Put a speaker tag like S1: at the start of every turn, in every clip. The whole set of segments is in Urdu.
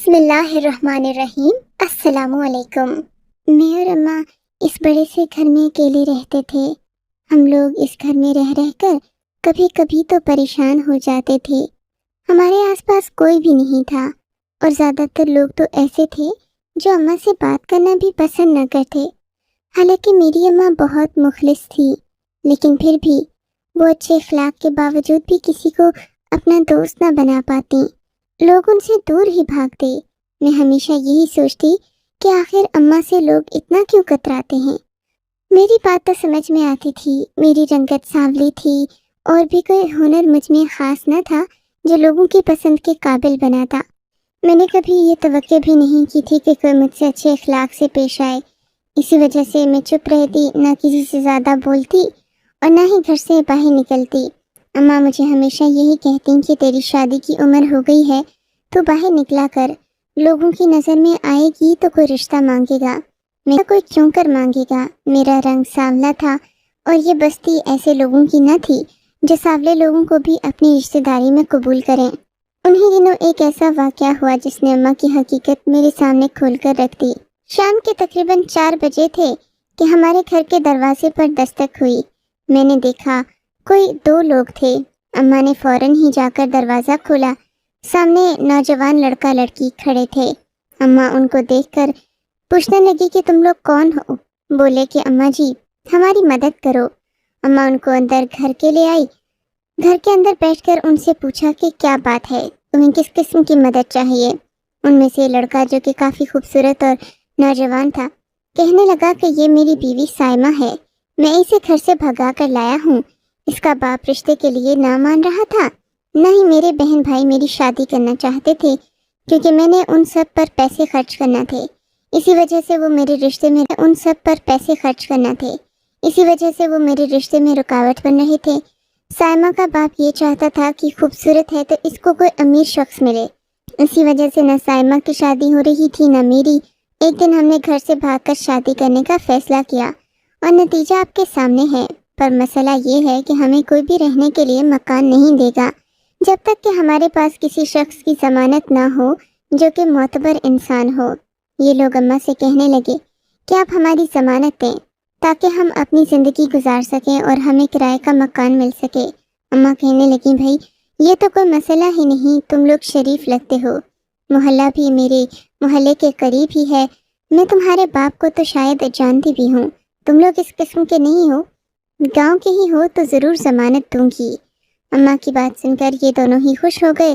S1: بسم اللہ الرحمن الرحیم۔ السلام علیکم۔ میں اور اماں اس بڑے سے گھر میں اکیلے رہتے تھے۔ ہم لوگ اس گھر میں رہ کر کبھی کبھی تو پریشان ہو جاتے تھے۔ ہمارے آس پاس کوئی بھی نہیں تھا اور زیادہ تر لوگ تو ایسے تھے جو اماں سے بات کرنا بھی پسند نہ کرتے۔ حالانکہ میری اماں بہت مخلص تھی، لیکن پھر بھی وہ اچھے اخلاق کے باوجود بھی کسی کو اپنا دوست نہ بنا پاتی۔ لوگ ان سے دور ہی بھاگتے۔ میں ہمیشہ یہی سوچتی کہ آخر اماں سے لوگ اتنا کیوں کتراتے ہیں۔ میری بات تو سمجھ میں آتی تھی، میری رنگت سانولی تھی اور بھی کوئی ہنر مجھ میں خاص نہ تھا جو لوگوں کی پسند کے قابل بناتا۔ میں نے کبھی یہ توقع بھی نہیں کی تھی کہ کوئی مجھ سے اچھے اخلاق سے پیش آئے۔ اسی وجہ سے میں چپ رہتی، نہ کسی سے زیادہ بولتی اور نہ ہی گھر سے باہر نکلتی۔ اماں مجھے ہمیشہ یہی کہتی کہ تیری شادی کی عمر ہو گئی ہے، تو باہر نکلا کر، لوگوں کی نظر میں آئے گی تو کوئی رشتہ مانگے گا، میرا کوئی کیوں کر مانگے گا۔ میرا رنگ سانولا تھا اور یہ بستی ایسے لوگوں کی نہ تھی جو سانولے لوگوں کو بھی اپنی رشتہ داری میں قبول کریں۔ انہی دنوں ایک ایسا واقعہ ہوا جس نے اماں کی حقیقت میرے سامنے کھول کر رکھ دی۔ شام کے تقریباً 4 بجے تھے کہ ہمارے گھر کے دروازے پر دستک ہوئی۔ میں نے دیکھا کوئی 2 لوگ تھے۔ اماں نے فوراً ہی جا کر دروازہ کھولا۔ سامنے نوجوان لڑکا لڑکی کھڑے تھے۔ اماں ان کو دیکھ کر پوچھنے لگی کہ تم لوگ کون ہو؟ بولے کہ اماں جی ہماری مدد کرو۔ اماں ان کو اندر گھر کے لے آئی۔ گھر کے اندر بیٹھ کر ان سے پوچھا کہ کیا بات ہے، تمہیں کس قسم کی مدد چاہیے؟ ان میں سے لڑکا جو کہ کافی خوبصورت اور نوجوان تھا کہنے لگا کہ یہ میری بیوی سائمہ ہے، میں اسے گھر سے بھگا کر لایا ہوں۔ اس کا باپ رشتے کے لیے نہ مان رہا تھا، نہ ہی میرے بہن بھائی میری شادی کرنا چاہتے تھے، کیونکہ میں نے ان سب پر پیسے خرچ کرنا تھے۔ اسی وجہ سے وہ میرے رشتے میں رکاوٹ بن رہے تھے۔ سائمہ کا باپ یہ چاہتا تھا کہ خوبصورت ہے تو اس کو کوئی امیر شخص ملے۔ اسی وجہ سے نہ سائمہ کی شادی ہو رہی تھی نہ میری۔ ایک دن ہم نے گھر سے بھاگ کر شادی کرنے کا فیصلہ کیا اور نتیجہ آپ کے سامنے ہے۔ پر مسئلہ یہ ہے کہ ہمیں کوئی بھی رہنے کے لیے مکان نہیں دے گا جب تک کہ ہمارے پاس کسی شخص کی ضمانت نہ ہو جو کہ معتبر انسان ہو۔ یہ لوگ اماں سے کہنے لگے کہ آپ ہماری ضمانت دیں تاکہ ہم اپنی زندگی گزار سکیں اور ہمیں کرائے کا مکان مل سکے۔ اماں کہنے لگیں بھائی یہ تو کوئی مسئلہ ہی نہیں، تم لوگ شریف لگتے ہو، محلہ بھی میرے محلے کے قریب ہی ہے، میں تمہارے باپ کو تو شاید جانتی بھی ہوں، تم لوگ اس قسم کے نہیں ہو، گاؤں کے ہی ہو تو ضرور ضمانت دوں گی۔ اماں کی بات سن کر یہ دونوں ہی خوش ہو گئے۔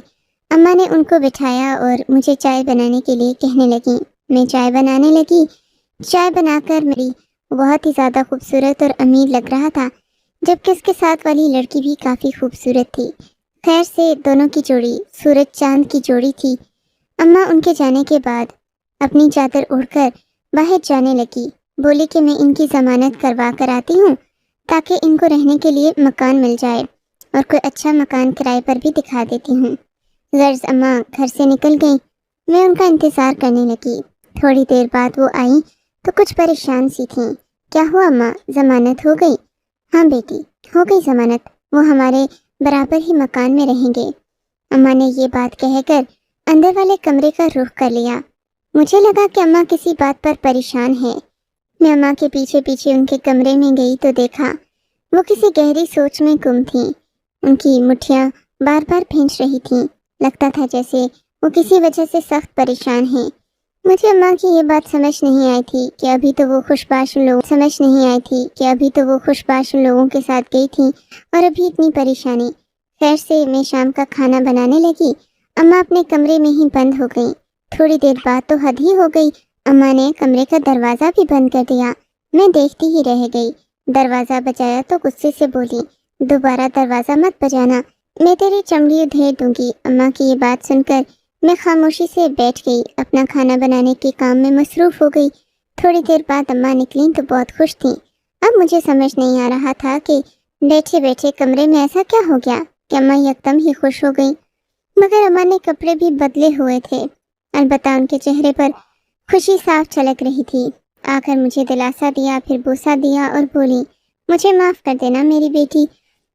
S1: اماں نے ان کو بٹھایا اور مجھے چائے بنانے کے لیے کہنے لگیں۔ میں چائے بنانے لگی۔ چائے بنا کر میری بہت ہی زیادہ خوبصورت اور امیر لگ رہا تھا، جبکہ اس کے ساتھ والی لڑکی بھی کافی خوبصورت تھی۔ خیر سے دونوں کی جوڑی سورج چاند کی جوڑی تھی۔ اماں ان کے جانے کے بعد اپنی چادر اڑ کر باہر جانے لگی۔ بولی کہ میں ان کی ضمانت کروا کر آتی ہوں تاکہ ان کو رہنے کے لیے مکان مل جائے اور کوئی اچھا مکان کرائے پر بھی دکھا دیتی ہوں۔ غرض اماں گھر سے نکل گئیں۔ میں ان کا انتظار کرنے لگی۔ تھوڑی دیر بعد وہ آئیں تو کچھ پریشان سی تھیں۔ کیا ہوا اماں، ضمانت ہو گئی؟ ہاں بیٹی ہو گئی ضمانت، وہ ہمارے برابر ہی مکان میں رہیں گے۔ اماں نے یہ بات کہہ کر اندر والے کمرے کا رخ کر لیا۔ مجھے لگا کہ اماں کسی بات پر پریشان ہے۔ میں اماں کے پیچھے پیچھے ان کے کمرے میں گئی تو دیکھا وہ کسی گہری سوچ میں گم تھیں۔ ان کی مٹھیاں بار بار بھینچ رہی تھیں، لگتا تھا جیسے وہ کسی وجہ سے سخت پریشان ہیں۔ مجھے اماں کی یہ بات سمجھ نہیں آئی تھی کہ ابھی تو وہ خوش باش لوگوں کے ساتھ گئی تھی اور ابھی اتنی پریشانی۔ خیر سے میں شام کا کھانا بنانے لگی۔ اماں اپنے کمرے میں ہی بند ہو گئیں۔ تھوڑی دیر بعد تو حد ہی ہو گئی، اماں نے کمرے کا دروازہ بھی بند کر دیا۔ میں دیکھتی ہی رہ گئی۔ دروازہ بجایا تو غصے سے بولی دوبارہ دروازہ مت بجانا، میں تیری چمڑی ادھیڑ دوں گی۔ اماں کی یہ بات سن کر میں خاموشی سے بیٹھ گئی، اپنا کھانا بنانے کے کام میں مصروف ہو گئی۔ تھوڑی دیر بعد اماں نکلیں تو بہت خوش تھیں۔ اب مجھے سمجھ نہیں آ رہا تھا کہ بیٹھے بیٹھے کمرے میں ایسا کیا ہو گیا کہ اماں یکدم ہی خوش ہو گئی۔ مگر اماں نے کپڑے بھی بدلے ہوئے تھے، البتہ ان کے چہرے پر خوشی صاف چھلک رہی تھی۔ آ کر مجھے دلاسا دیا، پھر بوسہ دیا اور بولی مجھے معاف کر دینا میری بیٹی،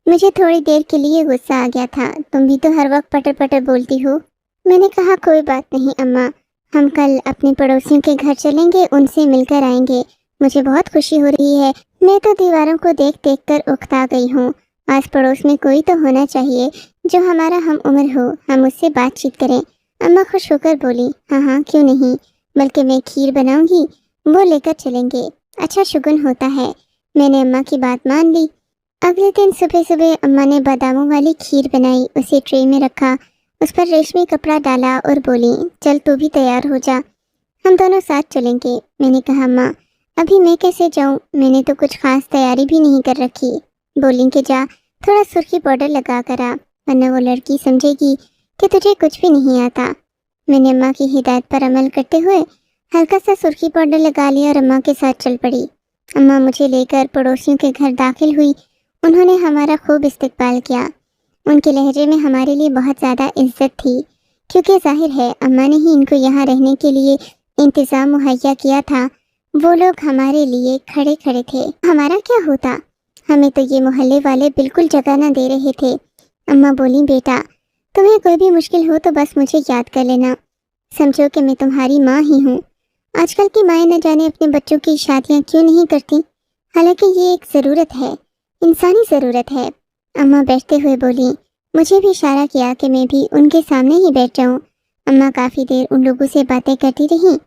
S1: مجھے تھوڑی دیر کے لیے غصہ آ گیا تھا، تم بھی تو ہر وقت پٹر پٹر بولتی ہو۔ میں نے کہا کوئی بات نہیں اماں، ہم کل اپنے پڑوسیوں کے گھر چلیں گے، ان سے مل کر آئیں گے۔ مجھے بہت خوشی ہو رہی ہے، میں تو دیواروں کو دیکھ دیکھ کر اکتا گئی ہوں۔ آس پڑوس میں کوئی تو ہونا چاہیے جو ہمارا ہم عمر ہو، ہم اس سے بات چیت کریں۔ اماں خوش ہو کر بولی، ہاں ہاں کیوں نہیں، بلکہ میں کھیر بناؤں گی، وہ لے کر چلیں گے، اچھا شگن ہوتا ہے۔ میں نے اماں کی بات مان لی۔ اگلے دن صبح صبح اماں نے باداموں والی کھیر بنائی، اسے ٹرے میں رکھا، اس پر ریشمی کپڑا ڈالا اور بولی، چل تو بھی تیار ہو جا، ہم دونوں ساتھ چلیں گے۔ میں نے کہا، اماں ابھی میں کیسے جاؤں، میں نے تو کچھ خاص تیاری بھی نہیں کر رکھی۔ بولی کہ جا، تھوڑا سرخی پاؤڈر لگا کر آ، ورنہ وہ لڑکی سمجھے گی کہ تجھے کچھ بھی نہیں آتا۔ میں نے اماں کی ہدایت پر عمل کرتے ہوئے ہلکا سا سرخی پاؤڈر لگا لیا اور اماں کے ساتھ چل پڑی۔ اماں مجھے لے کر پڑوسیوں کے گھر داخل ہوئی۔ انہوں نے ہمارا خوب استقبال کیا۔ ان کے لہجے میں ہمارے لیے بہت زیادہ عزت تھی، کیونکہ ظاہر ہے اماں نے ہی ان کو یہاں رہنے کے لیے انتظام مہیا کیا تھا۔ وہ لوگ ہمارے لیے کھڑے کھڑے تھے، ہمارا کیا ہوتا، ہمیں تو یہ محلے والے بالکل جگہ نہ دے رہے تھے۔ اماں بولی، بیٹا تمہیں کوئی بھی مشکل ہو تو بس مجھے یاد کر لینا، سمجھو کہ میں تمہاری ماں ہی ہوں۔ آج کل کی مائیں نہ جانے اپنے بچوں کی شادیاں کیوں نہیں کرتی، حالانکہ یہ ایک ضرورت ہے، انسانی ضرورت ہے۔ اماں بیٹھتے ہوئے بولی، مجھے بھی اشارہ کیا کہ میں بھی ان کے سامنے ہی بیٹھ جاؤں۔ اماں کافی دیر ان لوگوں سے باتیں کرتی رہیں،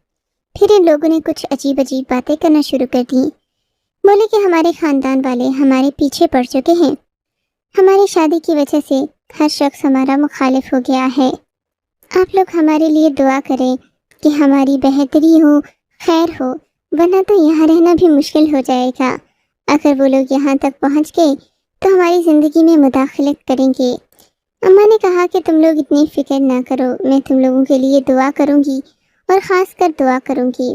S1: پھر ان لوگوں نے کچھ عجیب عجیب باتیں کرنا شروع کر دیں۔ بولے کہ ہمارے خاندان والے ہمارے پیچھے پڑ چکے ہیں، ہماری شادی کی وجہ سے ہر شخص ہمارا مخالف ہو گیا ہے۔ آپ لوگ ہمارے لیے دعا کریں کہ ہماری بہتری ہو، خیر ہو، ورنہ تو یہاں رہنا بھی مشکل ہو جائے گا۔ اگر وہ لوگ یہاں تک پہنچ گئے تو ہماری زندگی میں مداخلت کریں گے۔ اماں نے کہا کہ تم لوگ اتنی فکر نہ کرو، میں تم لوگوں کے لیے دعا کروں گی، اور خاص کر دعا کروں گی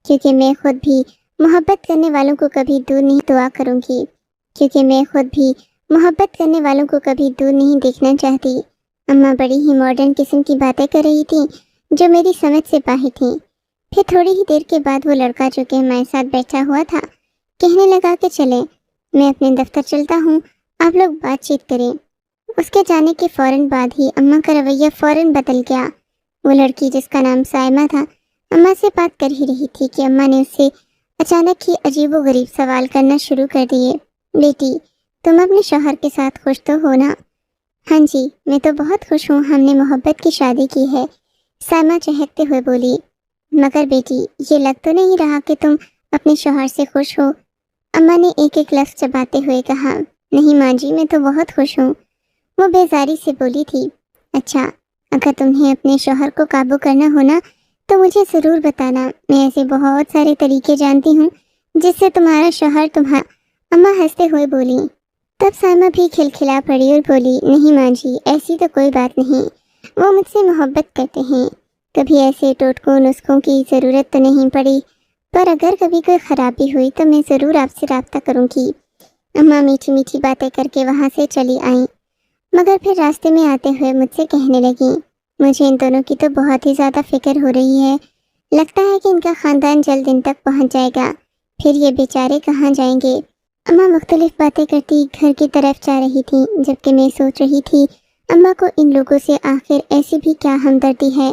S1: کیونکہ میں خود بھی محبت کرنے والوں کو کبھی دور نہیں دعا کروں گی کیونکہ میں خود بھی محبت کرنے والوں کو کبھی دور نہیں دیکھنا چاہتی۔ اماں بڑی ہی ماڈرن قسم کی باتیں کر رہی تھیں جو میری سمجھ سے باہر تھیں۔ پھر تھوڑی ہی دیر کے بعد وہ لڑکا جو کہ ہمارے ساتھ بیٹھا ہوا تھا کہنے لگا کہ چلیں، میں اپنے دفتر چلتا ہوں، آپ لوگ بات چیت کریں۔ اس کے جانے کے فوراً بعد ہی اماں کا رویہ فوراً بدل گیا۔ وہ لڑکی جس کا نام سائمہ تھا اماں سے بات کر ہی رہی تھی کہ اماں نے اس سے اچانک ہی عجیب و غریب سوال کرنا شروع کر دیے۔ بیٹی تم اپنے شوہر کے ساتھ خوش تو ہو نا؟ ہاں جی، میں تو بہت خوش ہوں، ہم نے محبت کی شادی کی ہے، سائمہ چہکتے ہوئے بولی۔ مگر بیٹی یہ لگ تو نہیں رہا کہ تم اپنے شوہر سے خوش ہو؟ اماں نے ایک ایک لفظ چباتے ہوئے کہا۔ نہیں ماں جی، میں تو بہت خوش ہوں، وہ بیزاری سے بولی تھی۔ اچھا، اگر تمہیں اپنے شوہر کو قابو کرنا ہونا تو مجھے ضرور بتانا، میں ایسے بہت سارے طریقے جانتی ہوں جس سے تمہارا شوہر اماں ہنستے ہوئے بولی۔ تب سائمہ بھی کھلکھلا پڑی اور بولی، نہیں ماں جی، ایسی تو کوئی بات نہیں، وہ مجھ سے محبت کرتے ہیں، کبھی ایسے ٹوٹکوں نسخوں کی ضرورت تو نہیں پڑی، پر اگر کبھی کوئی خرابی ہوئی تو میں ضرور آپ سے رابطہ کروں گی۔ اماں میٹھی میٹھی باتیں کر کے وہاں سے چلی آئیں، مگر پھر راستے میں آتے ہوئے مجھ سے کہنے لگیں، مجھے ان دونوں کی تو بہت ہی زیادہ فکر ہو رہی ہے، لگتا ہے کہ ان کا خاندان جلد ان تک پہنچ جائے گا، پھر یہ بیچارے کہاں جائیں گے۔ اماں مختلف باتیں کرتی گھر کی طرف جا رہی تھیں، جبکہ میں سوچ رہی تھی اماں کو ان لوگوں سے آخر ایسی بھی کیا ہمدردی ہے۔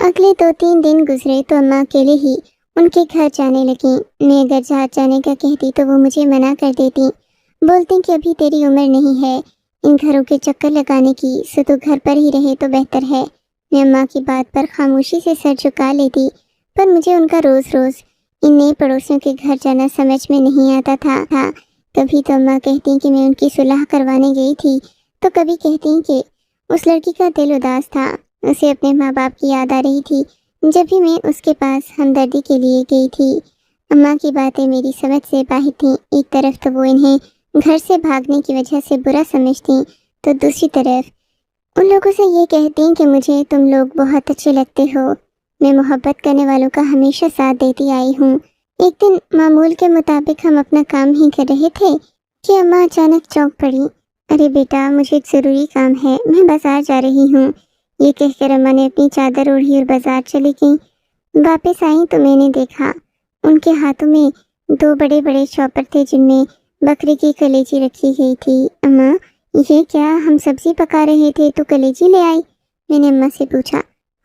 S1: اگلے 2-3 دن گزرے تو اماں اکیلے ہی ان کے گھر جانے لگیں۔ میں اگر جہاز جانے کا کہتی تو وہ مجھے منع کر دیتی، بولتی کہ ابھی تیری عمر نہیں ہے ان گھروں کے چکر لگانے کی، سو تو گھر پر ہی رہے تو بہتر ہے۔ میں اماں کی بات پر خاموشی سے سر جھکا لیتی، پر مجھے ان کا روز روز ان نئے پڑوسیوں کے گھر جانا سمجھ میں نہیں آتا تھا۔ کبھی تو اماں کہتی کہ میں ان کی صلح کروانے گئی تھی، تو کبھی کہتی کہ اس لڑکی کا دل اداس تھا، اسے اپنے ماں باپ کی یاد آ رہی تھی جب بھی میں اس کے پاس ہمدردی کے لیے گئی تھی۔ اماں کی باتیں میری سمجھ سے باہر تھیں، ایک طرف تو وہ انہیں گھر سے بھاگنے کی وجہ سے برا سمجھتی، تو دوسری طرف ان لوگوں سے یہ کہتی کہ مجھے تم لوگ بہت اچھے لگتے ہو، میں محبت کرنے والوں کا ہمیشہ ساتھ دیتی آئی ہوں۔ ایک دن معمول کے مطابق ہم اپنا کام ہی کر رہے تھے کہ اماں اچانک چونک پڑی۔ ارے بیٹا، مجھے ایک ضروری کام ہے، میں بازار جا رہی ہوں، یہ کہہ کر اماں نے اپنی چادر اوڑھی اور بازار چلی گئیں۔ واپس آئیں تو میں نے دیکھا ان کے ہاتھوں میں 2 بڑے بڑے چوپر تھے جن میں بکری کی کلیجی رکھی گئی تھی۔ اماں یہ کیا، ہم سبزی پکا رہے تھے تو کلیجی لے آئی؟ میں نے اماں سے پوچھا۔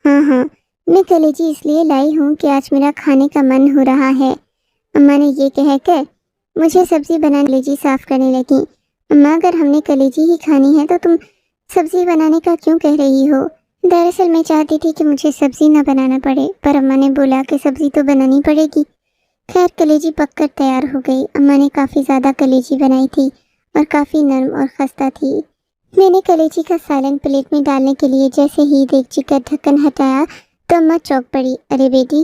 S1: ہاں، میں کلیجی اس لیے لائی ہوں کہ آج میرا کھانے کا من ہو رہا ہے۔ اماں نے یہ کہہ کر مجھے سبزی بنانے کلیجی صاف کرنے لگی۔ اماں اگر ہم نے کلیجی ہی کھانی ہے تو تم سبزی بنانے کا کیوں کہہ رہی ہو؟ دراصل میں چاہتی تھی کہ مجھے سبزی نہ بنانا پڑے، پر اماں نے بولا کہ سبزی تو بنانی پڑے گی۔ خیر کلیجی پک کر تیار ہو گئی۔ اماں نے کافی زیادہ کلیجی بنائی تھی اور کافی نرم اور خستہ تھی۔ میں نے کلیجی کا سالن پلیٹ میں ڈالنے کے لیے جیسے ہی دیگچی کا ڈھکن ہٹایا تو اماں چونک پڑی۔ ارے بیٹی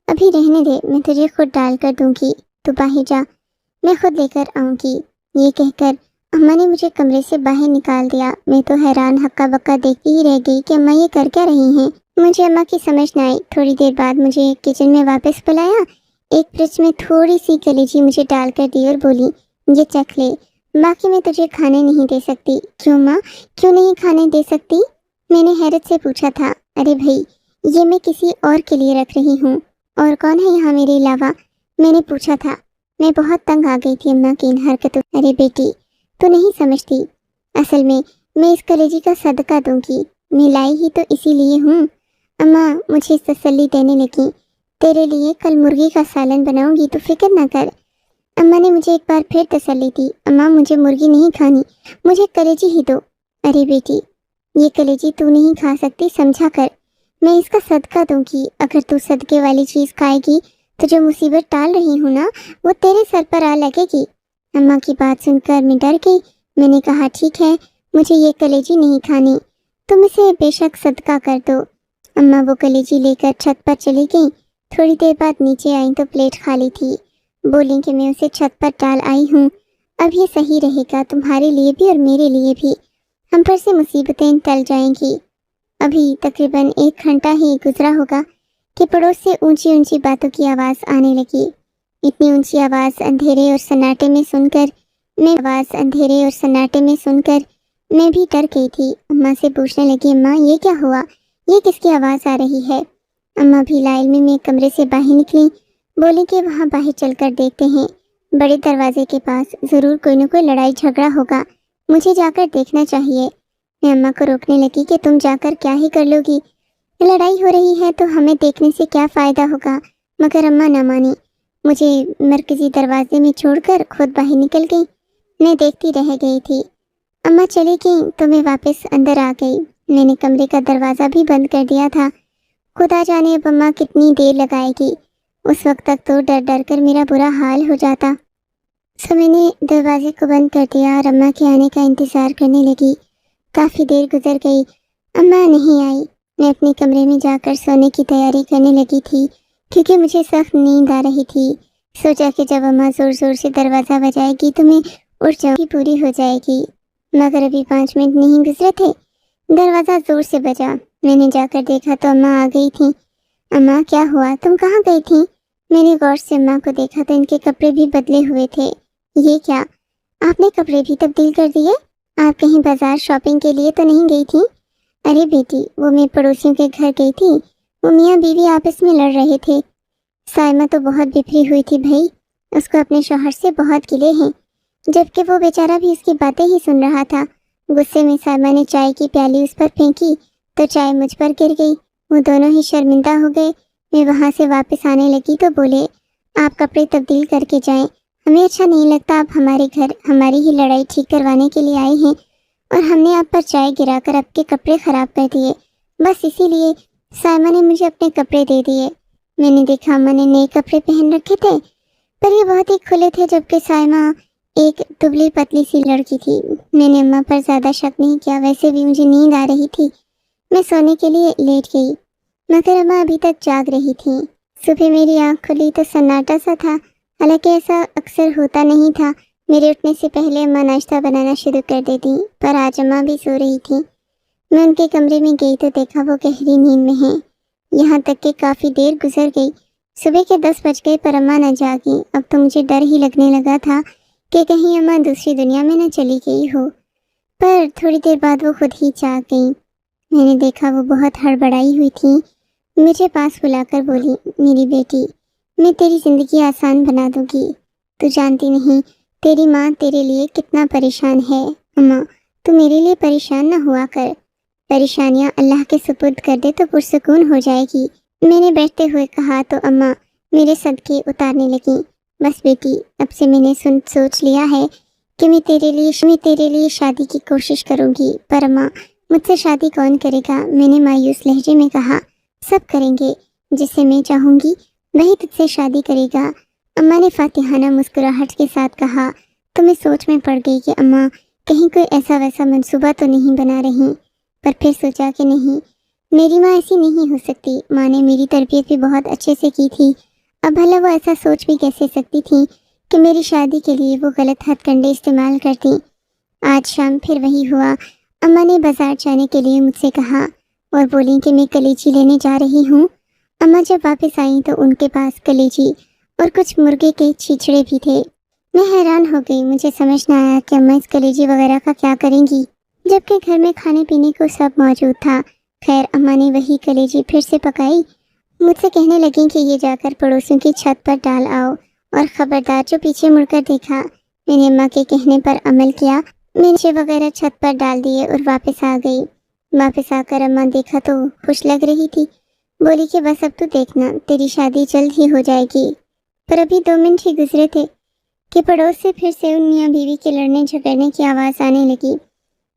S1: ابھی رہنے دے، میں تجھے خود ڈال کر دوں گی، تو باہر جا، میں خود لے کر آؤں گی۔ یہ کہہ کر اماں نے مجھے کمرے سے باہر نکال دیا۔ میں تو حیران ہکا بکا دیکھتی ہی رہ گئی کہ اماں یہ کر کیا رہی ہیں۔ مجھے اماں کی سمجھ نہ آئی۔ تھوڑی دیر بعد مجھے کچن میں واپس بلایا، ایک فرج میں تھوڑی سی کلیجی مجھے ڈال کر دی اور بولی یہ چکھ لے، باقی میں تجھے کھانے نہیں دے سکتی۔ کیوں ماں، کیوں نہیں کھانے دے سکتی؟ میں نے حیرت سے پوچھا تھا۔ ارے بھائی یہ میں کسی اور کے لیے رکھ رہی ہوں، اور کون ہے یہاں میرے علاوہ؟ میں نے پوچھا تھا۔ میں بہت تنگ آ گئی تھی اماں کی ان حرکتوں۔ ارے بیٹی تو نہیں سمجھتی، اصل میں اس کلیجی کا صدقہ دوں گی، میں لائی ہی تو اسی لیے ہوں۔ اماں مجھے تسلی دینے لگی، تیرے لیے کل مرغی کا سالن بناؤں گی تو فکر نہ کر۔ اماں نے مجھے ایک بار پھر تسلی دی۔ اماں مجھے مرغی نہیں کھانی، مجھے کلیجی ہی دو۔ ارے بیٹی یہ کلیجی تو نہیں کھا سکتی، سمجھا کر، میں اس کا صدقہ دوں گی۔ اگر تو صدقے والی چیز کھائے گی تو جو مصیبت ٹال رہی ہوں نا وہ تیرے سر پر آ لگے گی۔ اماں کی بات سن کر میں ڈر گئی۔ میں نے کہا ٹھیک ہے، مجھے یہ کلیجی نہیں کھانی، تم اسے بے شک صدقہ کر دو۔ اماں وہ کلیجی لے کر چھت پر چلی گئیں۔ تھوڑی دیر بعد نیچے آئیں تو پلیٹ خالی تھی۔ بولیں کہ میں اسے چھت پر ڈال آئی ہوں، اب یہ صحیح رہے گا تمہارے لیے بھی اور میرے لیے بھی، ہم پر سے مصیبتیں ٹل جائیں گی۔ ابھی تقریباً 1 گھنٹہ ہی گزرا ہوگا کہ پڑوس سے اونچی اونچی باتوں کی آواز آنے لگی۔ اتنی اونچی آواز اندھیرے اور سناٹے میں سن کر میں بھی ڈر گئی تھی۔ اماں سے پوچھنے لگی اماں یہ کیا ہوا، یہ کس کی آواز آ رہی ہے؟ اماں بھی لاعلمی میں کمرے سے باہر نکلی، بولی کہ وہاں باہر چل کر دیکھتے ہیں، بڑے دروازے کے پاس ضرور کوئی نہ کوئی لڑائی جھگڑا ہوگا، مجھے جا کر دیکھنا چاہیے۔ میں اماں کو روکنے لگی کہ تم جا کر کیا ہی کر لو گی، لڑائی ہو رہی ہے تو ہمیں دیکھنے سے کیا فائدہ ہوگا، مگر اماں نہ مانی، مجھے مرکزی دروازے میں چھوڑ کر خود باہر نکل گئی۔ میں دیکھتی رہ گئی تھی۔ اماں چلی گئیں تو میں واپس اندر آ گئی۔ میں نے کمرے کا دروازہ بھی بند کر دیا تھا۔ خدا جانے اب اماں کتنی دیر لگائے گی، اس وقت تک تو ڈر ڈر کر میرا برا حال ہو جاتا۔ سو میں نے دروازے کو بند کر دیا اور اماں کے آنے کا انتظار کرنے لگی۔ کافی دیر گزر گئی، اماں نہیں آئی۔ میں اپنے کمرے میں جا کر سونے کی تیاری کرنے لگی تھی کیونکہ مجھے سخت نیند آ رہی تھی۔ سوچا کہ جب اماں زور زور سے دروازہ بجائے گی تو میں اٹھ جاؤں گی، پوری ہو جائے گی، مگر ابھی 5 منٹ نہیں گزرے تھے، دروازہ زور سے بجا۔ میں نے جا کر دیکھا تو اماں آ گئی تھیں۔ اماں کیا ہوا، تم کہاں گئی تھیں؟ میں نے غور سے اماں کو دیکھا تو ان کے کپڑے بھی بدلے ہوئے تھے۔ یہ کیا، آپ نے کپڑے بھی تبدیل کر دیے؟ آپ کہیں بازار شاپنگ کے لیے تو نہیں گئی تھی؟ ارے بیٹی وہ میں پڑوسیوں کے گھر گئی تھی، وہ میاں بیوی آپس میں لڑ رہے تھے۔ سائمہ تو بہت بفری ہوئی تھی بھائی، اس کو اپنے شوہر سے بہت گلے ہیں، جبکہ وہ بیچارہ بھی اس کی باتیں ہی سن رہا تھا۔ غصے میں سائمہ نے چائے کی پیالی اس پر پھینکی تو چائے مجھ پر گر گئی۔ وہ دونوں ہی شرمندہ ہو گئے۔ میں وہاں سے واپس آنے لگی تو بولے آپ کپڑے تبدیل کر کے جائیں، ہمیں اچھا نہیں لگتا آپ ہمارے گھر ہماری ہی لڑائی ٹھیک کروانے کے لیے آئے ہیں، اور ہم نے آپ پر چائے گرا کر آپ کے کپڑے خراب کر دیے، بس اسی لیے سائمہ نے مجھے اپنے کپڑے دے دیے۔ میں نے دیکھا اماں نے نئے کپڑے پہن رکھے تھے، پر یہ بہت ہی کھلے تھے، جبکہ سائمہ ایک دبلی پتلی سی لڑکی تھی۔ میں نے اماں پر زیادہ شک نہیں کیا، ویسے بھی مجھے نیند آ رہی تھی۔ میں سونے کے لیے لیٹ گئی، مگر اماں ابھی تک جاگ رہی تھیں۔ صبح میری آنکھ کھلی تو سناٹا سا تھا، حالانکہ ایسا اکثر ہوتا نہیں تھا۔ میرے اٹھنے سے پہلے اماں ناشتہ بنانا شروع کر دیتی، پر آج اماں بھی سو رہی تھیں۔ میں ان کے کمرے میں گئی تو دیکھا وہ گہری نیند میں ہیں، یہاں تک کہ کافی دیر گزر گئی۔ صبح کے 10 بج گئے پر اماں نہ جاگی۔ اب تو مجھے ڈر ہی لگنے لگا تھا کہ کہیں اماں دوسری دنیا میں نہ چلی گئی ہو، پر تھوڑی دیر بعد وہ خود ہی جاگ گئیں۔ میں نے دیکھا وہ بہت ہڑبڑائی ہوئی تھیں۔ مجھے پاس بلا کر بولی میری بیٹی میں تیری زندگی آسان بنا دوں گی، تو جانتی نہیں تیری ماں تیرے لیے کتنا پریشان ہے۔ اماں تو میرے لیے پریشان نہ ہوا کر، پریشانیاں اللہ کے سپرد کر دے تو پرسکون ہو جائے گی۔ میں نے بیٹھتے ہوئے کہا تو اماں میرے صدقے اتارنے لگیں۔ بس بیٹی، اب سے میں نے سوچ لیا ہے کہ میں تیرے لیے شادی کی کوشش کروں گی، پر اماں مجھ سے شادی کون کرے گا؟ میں نے مایوس لہجے میں کہا۔ سب کریں گے، جسے میں چاہوں گی وہی تجھ سے شادی کرے گا۔ اماں نے فاتحانہ مسکراہٹ کے ساتھ کہا تو میں سوچ میں پڑ گئی کہ اماں کہیں کوئی ایسا ویسا منصوبہ تو نہیں بنا رہی، پر پھر سوچا کہ نہیں، میری ماں ایسی نہیں ہو سکتی۔ ماں نے میری تربیت بھی بہت اچھے سے کی تھی، اب بھلا وہ ایسا سوچ بھی کیسے سکتی تھی کہ میری شادی کے لیے وہ غلط ہتھ کنڈے استعمال کرتی۔ آج شام پھر وہی ہوا۔ اماں نے بازار جانے کے لیے مجھ سے کہا اور بولی کہ میں کلیجی لینے جا رہی ہوں۔ اماں جب واپس آئیں تو ان کے پاس کلیجی اور کچھ مرغے کے چھیچڑے بھی تھے۔ میں حیران ہو گئی، مجھے سمجھ نہ آیا کہ اماں اس کلیجی وغیرہ کا کیا کریں گی، جبکہ گھر میں کھانے پینے کو سب موجود تھا۔ خیر، اماں نے وہی کلیجی پھر سے پکائی، مجھ سے کہنے لگیں کہ یہ جا کر پڑوسیوں کی چھت پر ڈال آؤ، اور خبردار جو پیچھے مڑ کر دیکھا۔ میں نے اماں کے کہنے پر عمل کیا، میں نیچے وغیرہ چھت پر ڈال دیے اور واپس آ گئی۔ واپس آ کر اماں دیکھا تو خوش لگ رہی تھی، بولی کہ بس اب تو دیکھنا، تیری شادی جلد ہی ہو جائے گی۔ پر ابھی 2 منٹ ہی گزرے تھے کہ پڑوس سے پھر سے ان میاں بیوی کے لڑنے جھگڑنے کی آواز آنے لگی۔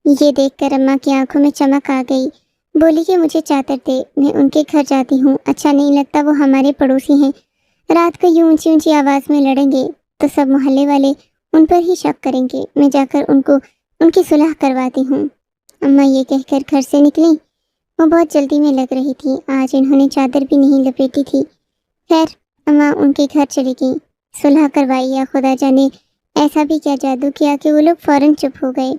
S1: یہ دیکھ کر اماں کی آنکھوں میں چمک آ گئی، بولی کہ مجھے چادر دے، میں ان کے گھر جاتی ہوں، اچھا نہیں لگتا، وہ ہمارے پڑوسی ہیں، رات کو یوں اونچی اونچی آواز میں لڑیں گے تو سب محلے والے ان پر ہی شک کریں گے، میں جا کر ان کی صلح کرواتی ہوں۔ اماں یہ کہہ کر گھر سے نکلیں۔ وہ بہت جلدی میں لگ رہی تھی، آج انہوں نے چادر بھی نہیں لپیٹی تھی۔ خیر، اماں ان کے گھر چلی گئیں، صلح کروائی، یا خدا جانے ایسا بھی کیا جادو کیا کہ وہ لوگ فوراً چپ ہو گئے۔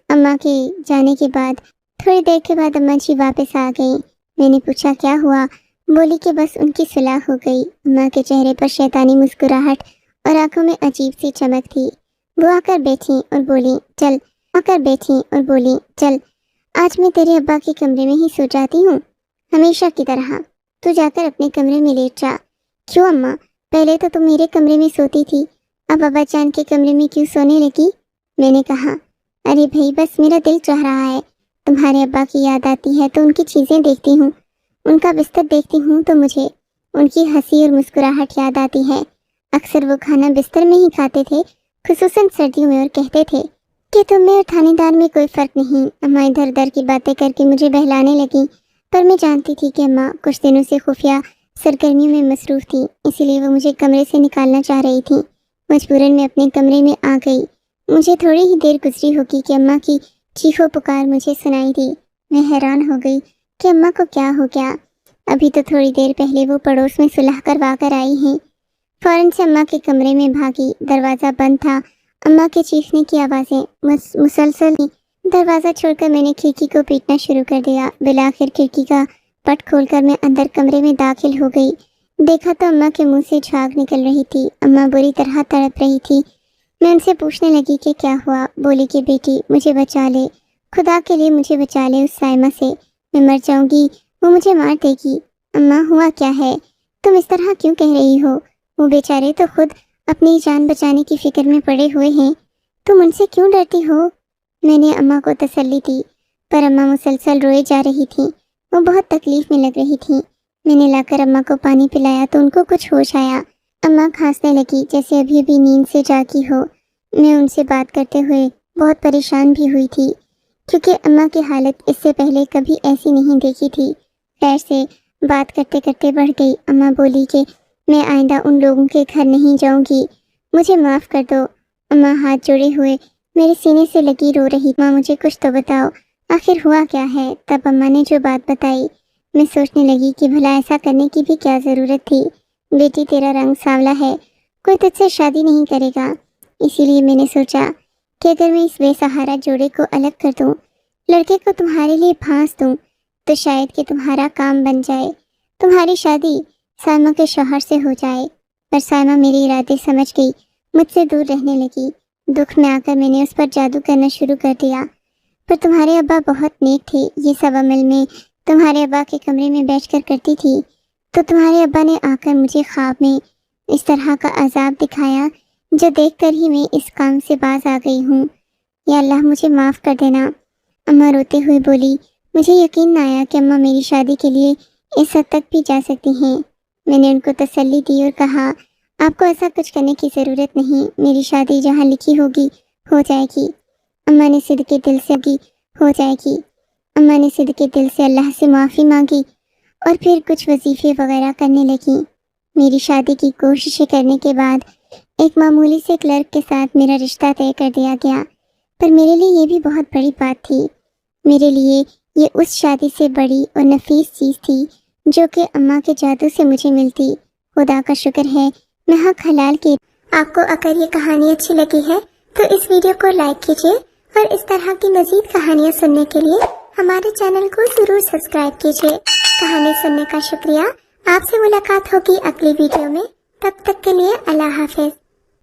S1: اماں کے جانے کے بعد تھوڑی دیر کے بعد اماں جی واپس آ گئیں۔ میں نے پوچھا کیا ہوا؟ بولی کہ بس ان کی صلح ہو گئی۔ اماں کے چہرے پر شیطانی مسکراہٹ اور آنکھوں میں عجیب سی چمک تھی۔ وہ آ کر بیٹھیں اور بولی چل آج میں تیرے ابا کے کمرے میں ہی سو جاتی ہوں، ہمیشہ کی طرح، تو جا کر اپنے کمرے میں لیٹ جا۔ کیوں اماں؟ پہلے تو تم میرے کمرے میں سوتی تھی، اب ابا جان کے کمرے میں کیوں سونے لگی؟ میں نے کہا ارے بھائی، بس میرا دل چاہ رہا ہے، تمہارے ابا کی یاد آتی ہے تو ان کی چیزیں دیکھتی ہوں، ان کا بستر دیکھتی ہوں تو مجھے ان کی ہنسی اور مسکراہٹ یاد آتی ہے۔ اکثر وہ کھانا بستر میں ہی کھاتے تھے، خصوصاً سردیوں میں، اور کہتے تھے کہ تم میں اور تھانے دار میں کوئی فرق نہیں۔ اماں ادھر ادھر کی باتیں کر کے مجھے بہلانے لگیں، پر میں جانتی تھی کہ اماں کچھ دنوں سے خفیہ سرگرمیوں میں مصروف تھی، اسی لیے وہ مجھے کمرے سے نکالنا چاہ رہی تھی۔ مجبوراً میں اپنے کمرے میں آ گئی۔ مجھے تھوڑی ہی دیر گزری ہوگی کہ اماں کی چیخو پکار مجھے سنائی دی۔ میں حیران ہو گئی کہ اماں کو کیا ہو گیا، ابھی تو تھوڑی دیر پہلے وہ پڑوس میں صلح کروا کر آئی ہیں۔ فوراً سے اماں کے کمرے میں بھاگی، دروازہ بند تھا، اماں کے چیخنے کی آوازیں مسلسل تھیں۔ دروازہ چھوڑ کر میں نے کھڑکی کو پیٹنا شروع کر دیا۔ بالآخر کھڑکی کا پٹ کھول کر میں اندر کمرے میں داخل ہو گئی۔ دیکھا تو اماں کے منہ سے جھاگ نکل رہی تھی، اماں بری طرح تڑپ رہی تھی۔ میں ان سے پوچھنے لگی کہ کیا ہوا؟ بولی کہ بیٹی مجھے بچا لے، خدا کے لیے مجھے بچا لے اس سائمہ سے، میں مر جاؤں گی، وہ مجھے مار دے گی۔ اماں ہوا کیا ہے؟ تم اس طرح کیوں کہہ رہی ہو؟ وہ بیچارے تو خود اپنی جان بچانے کی فکر میں پڑے ہوئے ہیں، تم ان سے کیوں ڈرتی ہو؟ میں نے اماں کو تسلی دی، پر اماں مسلسل روئے جا رہی تھیں، وہ بہت تکلیف میں لگ رہی تھیں۔ میں نے لا کر اماں کو پانی پلایا تو ان کو کچھ ہوش آیا۔ اماں کھانسنے لگی جیسے ابھی ابھی نیند سے جاگی ہو۔ میں ان سے بات کرتے ہوئے بہت پریشان بھی ہوئی تھی، کیونکہ اماں کی حالت اس سے پہلے کبھی ایسی نہیں دیکھی تھی۔ خیر سے بات کرتے کرتے بڑھ گئی۔ اماں بولی کہ میں آئندہ ان لوگوں کے گھر نہیں جاؤں گی، مجھے معاف کر دو۔ اماں ہاتھ جوڑے ہوئے میرے سینے سے لگی رو رہی۔ ماں مجھے کچھ تو بتاؤ، آخر ہوا کیا ہے؟ تب اماں نے جو بات بتائی، میں سوچنے لگی کہ بھلا ایسا کرنے کی بھی کیا ضرورت تھی۔ بیٹی تیرا رنگ سانولا ہے، کوئی تجھ سے شادی نہیں کرے گا، اسی لیے میں نے سوچا کہ اگر میں اس بے سہارا جوڑے کو الگ کر دوں، لڑکے کو تمہارے لیے پھانس دوں، تو شاید کہ تمہارا کام بن جائے، تمہاری شادی سائمہ کے شوہر سے ہو جائے۔ پر سائمہ میرے ارادے سمجھ گئی، مجھ سے دور رہنے لگی۔ دکھ میں آ کر میں نے اس پر جادو کرنا شروع کر دیا۔ پر تمہارے ابا بہت نیک تھے، یہ سب عمل میں تمہارے ابا کے کمرے میں بیٹھ کر کرتی تھی، تو تمہارے ابا نے آ کر مجھے خواب میں اس طرح کا عذاب دکھایا، جو دیکھ کر ہی میں اس کام سے باز آ گئی ہوں۔ یا اللہ مجھے معاف کر دینا۔ اماں روتے ہوئے بولی، مجھے یقین نہ آیا کہ اماں میری شادی کے لیے اس حد تک بھی جا سکتی ہیں۔ میں نے ان کو تسلی دی اور کہا آپ کو ایسا کچھ کرنے کی ضرورت نہیں، میری شادی جہاں لکھی ہوگی ہو جائے گی۔ اماں نے صدقے دل سے ہو جائے گی۔ اماں نے صدقے دل سے اللہ سے معافی مانگی اور پھر کچھ وظیفے وغیرہ کرنے لگیں۔ میری شادی کی کوششیں کرنے کے بعد ایک معمولی سے کلرک کے ساتھ میرا رشتہ طے کر دیا گیا، پر میرے لیے یہ بھی بہت بڑی بات تھی۔ میرے لیے یہ اس شادی سے بڑی اور نفیس چیز تھی جو کہ اماں کے جادو سے مجھے ملتی۔ خدا کا شکر ہے میں حق حلال کی۔ آپ کو اگر یہ کہانی اچھی لگی ہے تو اس ویڈیو کو لائک کیجیے اور اس طرح کی مزید کہانیاں سننے کے لیے ہمارے چینل کو ضرور سبسکرائب کیجیے۔ کہانی سننے کا شکریہ۔ آپ سے ملاقات ہوگی اگلی ویڈیو میں، تب تک کے لیے اللہ حافظ۔